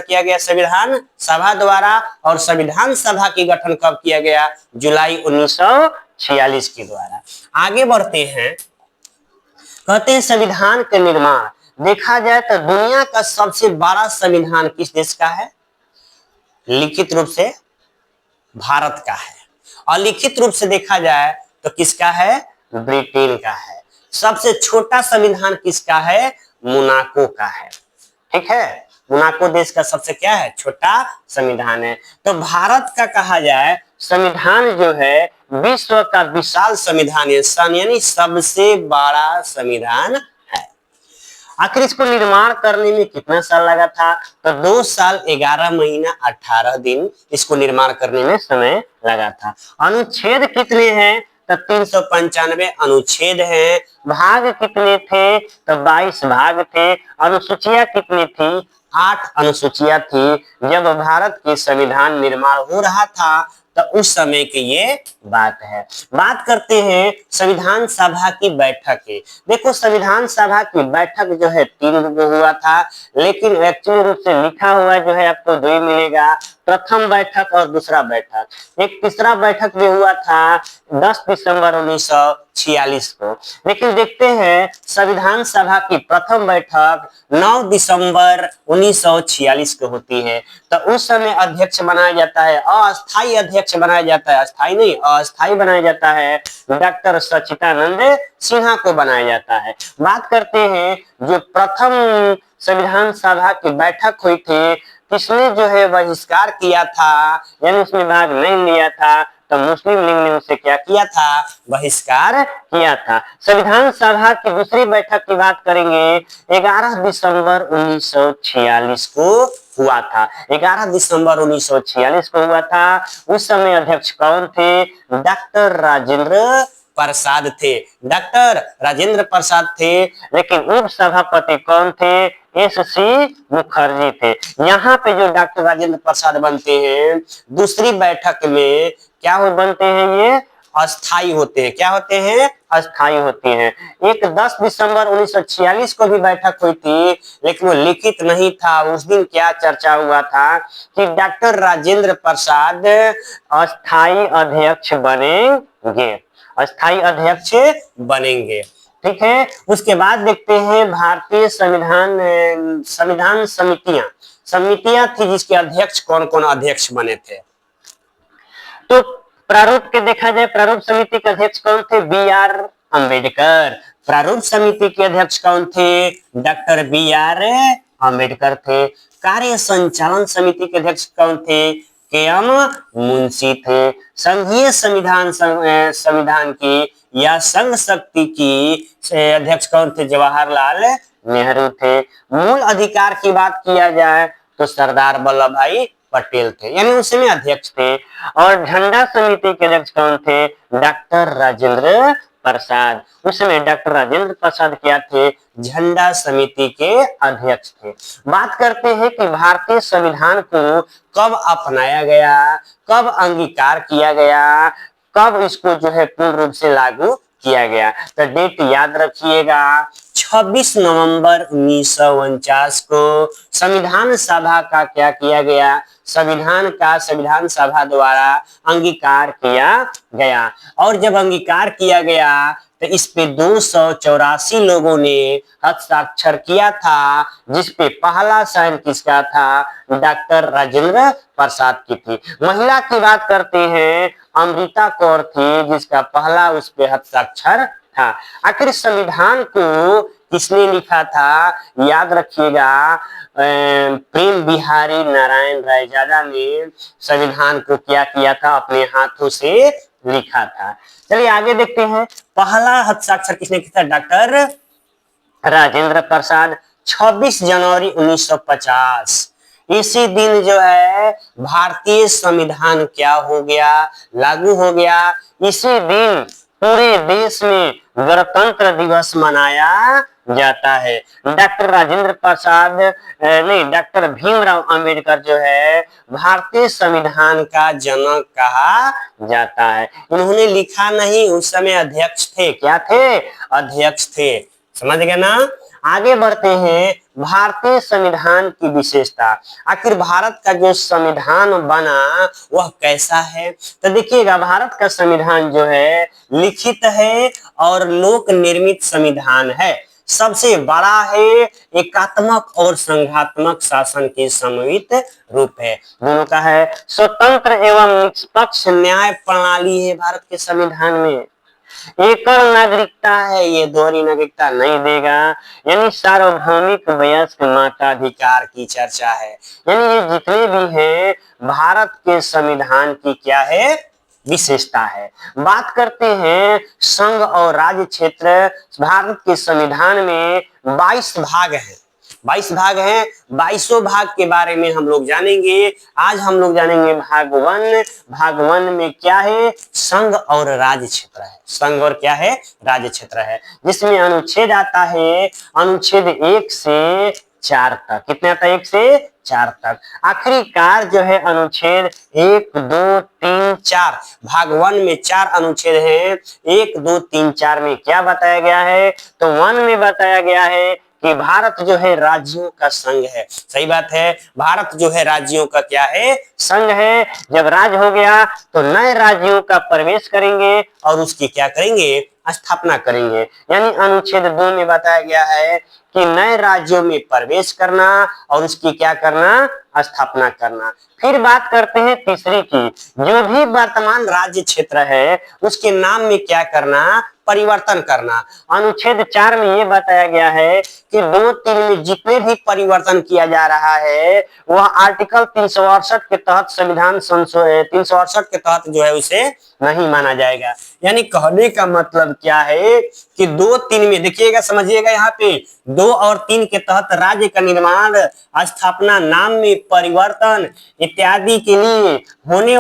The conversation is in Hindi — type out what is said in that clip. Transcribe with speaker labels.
Speaker 1: किया गया संविधान सभा द्वारा, और संविधान सभा की गठन कब किया गया? जुलाई 1946 के द्वारा। आगे बढ़ते हैं, कहते हैं संविधान के निर्माण। देखा जाए तो दुनिया का सबसे बड़ा संविधान किस देश का है? लिखित रूप से भारत का है, और लिखित रूप से देखा जाए तो किसका है? ब्रिटेन का है। सबसे छोटा संविधान किसका है? मोनाको का है। ठीक है, मोनाको देश का सबसे क्या है? छोटा संविधान है। तो भारत का कहा जाए संविधान जो है विश्व का विशाल संविधान है, यानी सबसे बड़ा संविधान है। आखिर इसको निर्माण करने में कितना साल लगा था? तो 2 साल 11 महीना 18 दिन इसको निर्माण करने में समय लगा था। अनुच्छेद कितने हैं? तो 395 अनुच्छेद हैं। भाग कितने थे? तो 22 भाग थे। अनुसूचियां कितनी थी? 8 अनुसूचियां थी। जब भारत के संविधान निर्माण हो रहा था तो उस समय की ये बात है। बात करते हैं संविधान सभा की बैठक की। देखो संविधान सभा की बैठक जो है 3 रूप में हुआ था, लेकिन एक्चुअली रूप से लिखा हुआ जो है आपको 2 मिलेगा, प्रथम बैठक और दूसरा बैठक। एक तीसरा बैठक भी हुआ था 10 दिसंबर 1946 को। लेकिन देखते हैं संविधान सभा की प्रथम बैठक 9 दिसंबर 1946 को होती है। तो उस समय अध्यक्ष बनाया जाता है, अस्थायी अध्यक्ष बनाया जाता है, अस्थायी नहीं अस्थायी बनाया जाता है, डॉक्टर सच्चिदानंद सिन्हा को बनाया जाता है। बात करते हैं जो प्रथम संविधान सभा की बैठक हुई थी, किसने जो है बहिष्कार किया था, यानी उसमें भाग नहीं लिया था, तो मुस्लिम लीग ने उसे क्या किया था? बहिष्कार किया था। संविधान सभा की दूसरी बैठक की बात करेंगे, 11 दिसंबर 1946 को हुआ था। 11 दिसंबर 1946 को हुआ था। उस समय अध्यक्ष कौन थे? डॉक्टर राजेंद्र प्रसाद थे। डॉक्टर राजेंद्र प्रसाद थे। लेकिन उप सभापति कौन थे? एस.सी. मुखर्जी थे। यहाँ पे जो डॉक्टर राजेंद्र प्रसाद बनते हैं दूसरी बैठक में क्या हो बनते हैं? ये अस्थाई होते हैं। क्या होते हैं? अस्थाई होते हैं। एक 10 दिसंबर 1946 को भी बैठक हुई थी, लेकिन वो लिखित नहीं था। उस दिन क्या चर्चा हुआ था कि डॉक्टर राजेंद्र प्रसाद अस्थाई अध्यक्ष बनेंगे, अस्थाई अध्यक्ष बनेंगे। ठीक है, उसके बाद देखते हैं भारतीय संविधान समितियां थी, जिसके अध्यक्ष कौन कौन अध्यक्ष बने थे। तो प्रारूप के देखा जाए, प्रारूप समिति के अध्यक्ष कौन थे? बी.आर. अम्बेडकर। प्रारूप समिति के अध्यक्ष कौन थे? Doctor B R. अम्बेडकर थे। कार्य संचालन समिति के अध्यक्ष कौन थे? के.एम. मुंशी थे। संघीय संविधान की या संघ शक्ति की अध्यक्ष कौन थे? जवाहरलाल नेहरू थे। मूल अधिकार की बात किया जाए तो सरदार वल्लभ भाई पटेल थे, यानी उस समय अध्यक्ष थे। और झंडा समिति के अध्यक्ष कौन थे? डॉक्टर राजेंद्र प्रसाद। उस समय डॉक्टर राजेंद्र प्रसाद क्या थे? झंडा समिति के अध्यक्ष थे। बात करते हैं कि भारतीय संविधान को कब अपनाया गया, कब अंगीकार किया गया, कब इसको जो है पूर्ण रूप से लागू किया गया। तो डेट याद रखिएगा, 26 नवंबर 1949 को संविधान सभा का क्या किया गया? संविधान सभा द्वारा अंगीकार किया गया। और जब अंगीकार किया गया तो इस पे 284 लोगों ने हस्ताक्षर किया था, जिसपे पहला साइन किसका था? डॉक्टर राजेंद्र प्रसाद की थी। महिला की बात करते हैं, अमृता कौर थी, जिसका पहला उस पे हस्ताक्षर था। आखिर संविधान को किसने लिखा था? याद रखिएगा, प्रेम बिहारी नारायण रायजादा ने संविधान को क्या किया था? अपने हाथों से लिखा था। चलिए आगे देखते हैं, पहला हस्ताक्षर किसने किया था? डॉक्टर राजेंद्र प्रसाद। 26 जनवरी 1950 इसी दिन जो है भारतीय संविधान क्या हो गया? लागू हो गया। इसी दिन पूरे देश में गणतंत्र दिवस मनाया जाता है। डॉक्टर राजेंद्र प्रसाद नहीं, डॉक्टर भीमराव अंबेडकर जो है भारतीय संविधान का जनक कहा जाता है। इन्होंने लिखा नहीं, उस समय अध्यक्ष थे। क्या थे? अध्यक्ष थे। समझ गए ना? आगे बढ़ते हैं, भारतीय संविधान की विशेषता। आखिर भारत का जो संविधान बना वह कैसा है? तो देखिएगा, भारत का संविधान जो है लिखित है और लोक निर्मित संविधान है। सबसे बड़ा है, एकात्मक और संघात्मक शासन के समन्वित रूप है। दोनों का है। स्वतंत्र एवं निष्पक्ष न्याय प्रणाली है भारत के संविधान में। एकल नागरिकता है, ये दोहरी नागरिकता नहीं देगा। यानी सार्वभौमिक वयस्क मताधिकार की चर्चा है। यानी ये जितने भी हैं भारत के संविधान की क्या है? विशेषता है। बात करते हैं संघ और राज्य क्षेत्र। भारत के संविधान में 22 भाग हैं। 22 भाग हैं। 22 भाग के बारे में हम लोग जानेंगे। आज हम लोग जानेंगे भाग 1। भाग 1 में क्या है? संघ और राज्य क्षेत्र है। संघ और क्या है? राज्य क्षेत्र है, जिसमें अनुच्छेद आता है अनुच्छेद 1 से 4 तक। कितने आता है? 1 से 4 तक। आखिरकार जो है अनुच्छेद 1, 2, 3, 4। भाग 1 में 4 अनुच्छेद हैं। 1, 2, 3, 4 में क्या बताया गया है? तो 1 में बताया गया है कि भारत जो है राज्यों का संघ है। सही बात है, भारत जो है राज्यों का क्या है? संघ है। जब राज्य हो गया तो नए राज्यों का प्रवेश करेंगे और उसकी क्या करेंगे? स्थापना करेंगे। यानी अनुच्छेद 2 में बताया गया है कि नए राज्यों में प्रवेश करना और उसकी क्या करना? स्थापना करना। फिर बात करते हैं तीसरी की, जो भी वर्तमान राज्य क्षेत्र है उसके नाम में क्या करना? परिवर्तन करना। अनुच्छेद 4 में यह बताया गया है कि 2, 3 में जितने भी परिवर्तन किया जा रहा है वह आर्टिकल 368 के तहत, संविधान संशोधन 368 के तहत जो है उसे नहीं माना जाएगा। यानी कहने का मतलब क्या है कि 2, 3 में देखिएगा, समझिएगा, यहाँ पे 2 और 3 के तहत राज्य का निर्माण, स्थापना, नाम में परिवर्तन इत्यादि के लिए होने